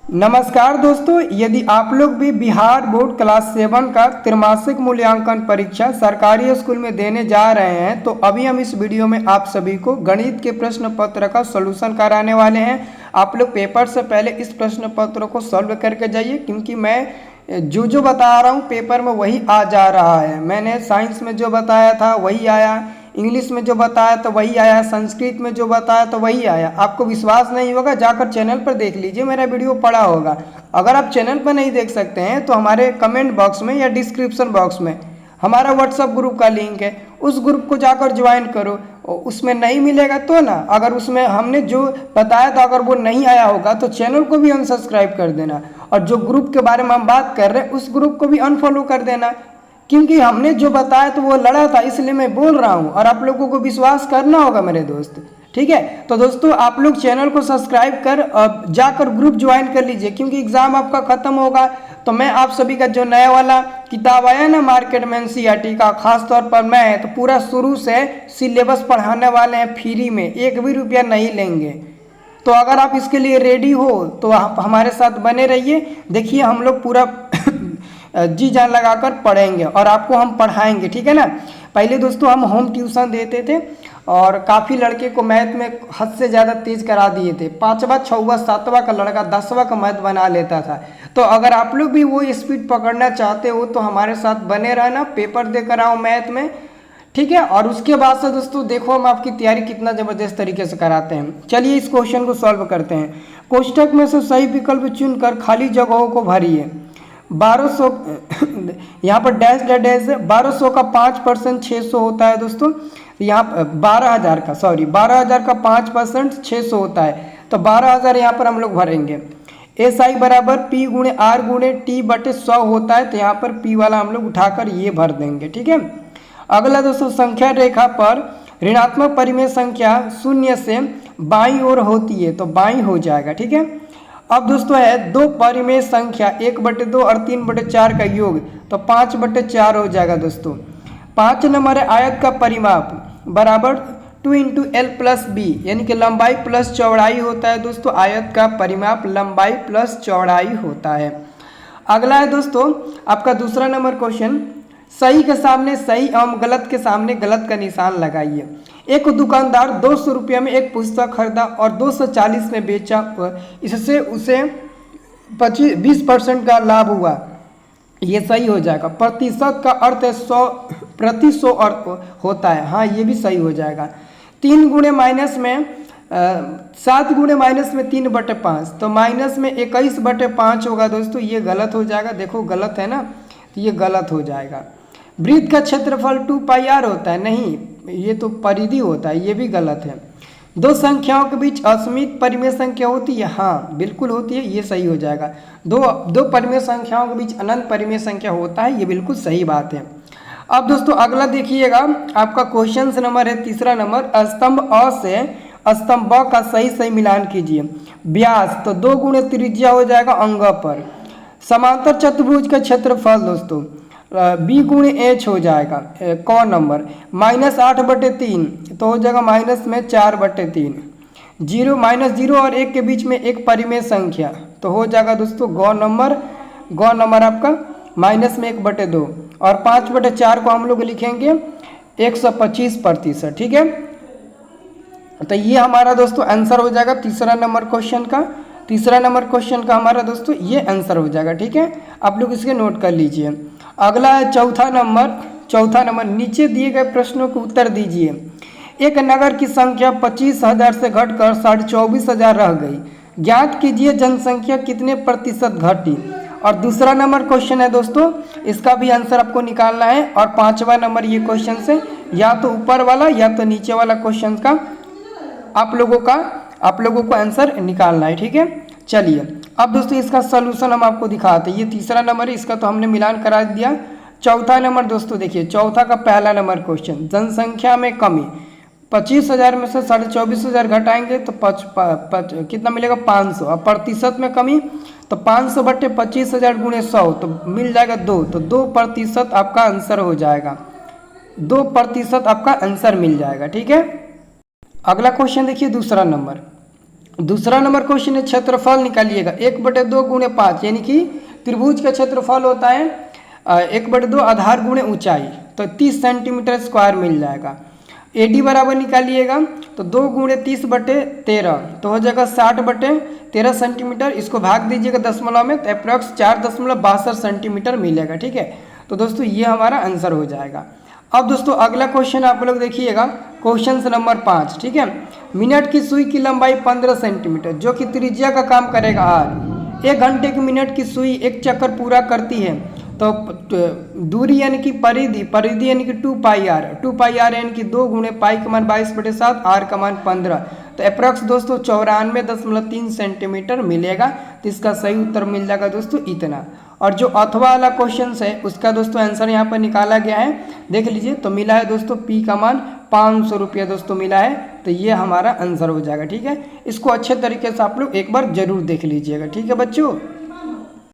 नमस्कार दोस्तों, यदि आप लोग भी बिहार बोर्ड क्लास 7 का त्रैमासिक मूल्यांकन परीक्षा सरकारी स्कूल में देने जा रहे हैं तो अभी हम इस वीडियो में आप सभी को गणित के प्रश्न पत्र का सॉल्यूशन कराने वाले हैं। आप लोग पेपर से पहले इस प्रश्न पत्र को सॉल्व करके जाइए, क्योंकि मैं जो बता रहा हूँ पेपर में वही आ जा रहा है। मैंने साइंस में जो बताया था वही आया, इंग्लिश में जो बताया तो वही आया, संस्कृत में जो बताया तो वही आया। आपको विश्वास नहीं होगा, जाकर चैनल पर देख लीजिए, मेरा वीडियो पड़ा होगा। अगर आप चैनल पर नहीं देख सकते हैं तो हमारे कमेंट बॉक्स में या डिस्क्रिप्शन बॉक्स में हमारा व्हाट्सअप ग्रुप का लिंक है, उस ग्रुप को जाकर ज्वाइन करो। उसमें नहीं मिलेगा तो ना, अगर उसमें हमने जो बताया था अगर वो नहीं आया होगा तो चैनल को भी अनसब्सक्राइब कर देना, और जो ग्रुप के बारे में हम बात कर रहे हैं उस ग्रुप को भी अनफॉलो कर देना, क्योंकि हमने जो बताया तो वो लड़ा था, इसलिए मैं बोल रहा हूँ और आप लोगों को विश्वास करना होगा मेरे दोस्त। ठीक है, तो दोस्तों आप लोग चैनल को सब्सक्राइब कर जाकर ग्रुप ज्वाइन कर लीजिए, क्योंकि एग्ज़ाम आपका ख़त्म होगा तो मैं आप सभी का जो नया वाला किताब आया ना मार्केट में एनसीईआरटी का, खास तौर पर मैं तो पूरा शुरू से सिलेबस पढ़ाने वाले हैं फ्री में, एक भी रुपया नहीं लेंगे। तो अगर आप इसके लिए रेडी हो तो आप हमारे साथ बने रहिए। देखिए हम लोग पूरा जी जान लगाकर पढ़ेंगे और आपको हम पढ़ाएंगे, ठीक है ना। पहले दोस्तों हम होम ट्यूशन देते थे और काफ़ी लड़के को मैथ में हद से ज़्यादा तेज़ करा दिए थे। 5वां 6वां 7वां का लड़का 10वां का मैथ बना लेता था। तो अगर आप लोग भी वो स्पीड पकड़ना चाहते हो तो हमारे साथ बने रहना, पेपर देकर आओ मैथ में, ठीक है। और उसके बाद से दोस्तों देखो हम आपकी तैयारी कितना ज़बरदस्त तरीके से कराते हैं। चलिए इस क्वेश्चन को सॉल्व करते हैं। कोष्टक में से सही विकल्प चुनकर खाली जगहों को भरिए। 1200 यहाँ पर डैश डैश 1200 का 5% 600 होता है दोस्तों। यहाँ 12,000 का 12,000 का 5% 600 होता है, तो 12,000 यहाँ पर हम लोग भरेंगे। एस आई बराबर पी गुणे आर गुणे टी बटे 100 होता है, तो यहाँ पर पी वाला हम लोग उठाकर ये भर देंगे, ठीक है। अगला दोस्तों, संख्या रेखा पर ऋणात्मक परिमेय संख्या शून्य से बाईं ओर होती है, तो बाईं हो जाएगा, ठीक है। अब दोस्तों है दो परिमेय संख्या 1/2 और 3/4 का योग, तो 5/4 हो जाएगा दोस्तों। 5 नंबर है आयत का परिमाप बराबर 2 × L + B, यानी कि लंबाई प्लस चौड़ाई होता है दोस्तों। आयत का परिमाप लंबाई प्लस चौड़ाई होता है। अगला है दोस्तों आपका दूसरा नंबर क्वेश्चन, सही के सामने सही एवं गलत के सामने गलत का निशान लगाइए। एक दुकानदार 200 रुपये में एक पुस्तक खरीदा और 240 में बेचा, इससे उसे 20% का लाभ हुआ, ये सही हो जाएगा। प्रतिशत का अर्थ है 100 अर्थ होता है, हाँ ये भी सही हो जाएगा। 3 गुणे माइनस में 7 गुणे माइनस में 3/5, तो माइनस में 21/5 होगा दोस्तों, ये गलत हो जाएगा। देखो गलत है ना, तो ये गलत हो जाएगा। वृत्त का क्षेत्रफल 2πr होता है, नहीं ये तो परिधि होता है, ये भी गलत है। दो संख्याओं के बीच असीमित परिमेय संख्या होती है, हाँ बिल्कुल होती है, ये सही हो जाएगा। दो परिमेय संख्याओं के बीच अनंत परिमेय संख्या होता है, ये बिल्कुल सही बात है। अब दोस्तों अगला देखिएगा, आपका क्वेश्चन नंबर है तीसरा नंबर, स्तंभ अ से स्तंभ ब का सही मिलान कीजिए। व्यास तो 2 गुणे त्रिज्या हो जाएगा अंग पर। समांतर चतुर्भुज का क्षेत्रफल दोस्तों b गुणे h हो जाएगा क नंबर। -8/3 तो हो जाएगा माइनस में 4/3। 0 -0 और 1 के बीच में एक परिमेय संख्या, तो हो जाएगा दोस्तों ग नंबर आपका -1/2, और 5/4 को हम लोग लिखेंगे 125%, ठीक है। तो ये हमारा दोस्तों आंसर हो जाएगा तीसरा नंबर क्वेश्चन का हमारा दोस्तों ये आंसर हो जाएगा, ठीक है। आप लोग इसके नोट कर लीजिए। अगला है चौथा नंबर, नीचे दिए गए प्रश्नों को उत्तर दीजिए। एक नगर की संख्या 25,000 से घटकर 24,500 रह गई, ज्ञात कीजिए जनसंख्या कितने प्रतिशत घटी। और दूसरा नंबर क्वेश्चन है दोस्तों, इसका भी आंसर आपको निकालना है। और 5वां नंबर ये क्वेश्चन से या तो ऊपर वाला या तो नीचे वाला क्वेश्चन का आप लोगों को आंसर निकालना है, ठीक है। चलिए अब दोस्तों इसका सलूशन हम आपको दिखाते हैं। ये तीसरा नंबर है, इसका तो हमने मिलान करा दिया। चौथा नंबर दोस्तों देखिए, चौथा का पहला नंबर क्वेश्चन, जनसंख्या में कमी। 25,000 में से 24,500 घटाएंगे तो कितना मिलेगा 500। अब प्रतिशत में कमी, तो 500/25,000 गुणे 100 तो मिल जाएगा 2, तो 2% आपका आंसर हो जाएगा, 2% आपका आंसर मिल जाएगा, ठीक है। अगला क्वेश्चन देखिए दूसरा नंबर, दूसरा नंबर क्वेश्चन है क्षेत्रफल निकालिएगा 1/2 गुणे 5, यानी कि त्रिभुज का क्षेत्रफल होता है 1/2 आधार गुणे ऊंचाई, तो 30 सेंटीमीटर स्क्वायर मिल जाएगा। AD बराबर निकालिएगा तो 2 गुणे 30/13 तो हो जाएगा 60/13 सेंटीमीटर। इसको भाग दीजिएगा दशमलव में तो अप्रॉक्स 4.62 सेंटीमीटर मिलेगा। ठीक है, तो दोस्तों ये हमारा आंसर हो जाएगा। अब दोस्तों अगला क्वेश्चन आप लोग देखिएगा, क्वेश्चन नंबर 5। ठीक है, मिनट की सुई की लंबाई 15 सेंटीमीटर जो कि त्रिज्या का काम करेगा R। 1 घंटे की मिनट की सुई एक चक्कर पूरा करती है, तो दूरी यानी कि परिधि यानी कि 2πr यानी कि 2 गुणे पाई का मान 22/7 r का मान 15, तो अप्रॉक्स दोस्तों 94.3 सेंटीमीटर मिलेगा। तो इसका सही उत्तर मिल जाएगा दोस्तों इतना। और जो अथवा वाला क्वेश्चन है उसका दोस्तों आंसर यहाँ पर निकाला गया है, देख लीजिए। तो मिला है दोस्तों P का मान 500 रुपया दोस्तों मिला है, तो ये हमारा आंसर हो जाएगा। ठीक है, इसको अच्छे तरीके से आप लोग एक बार जरूर देख लीजिएगा। ठीक है बच्चों।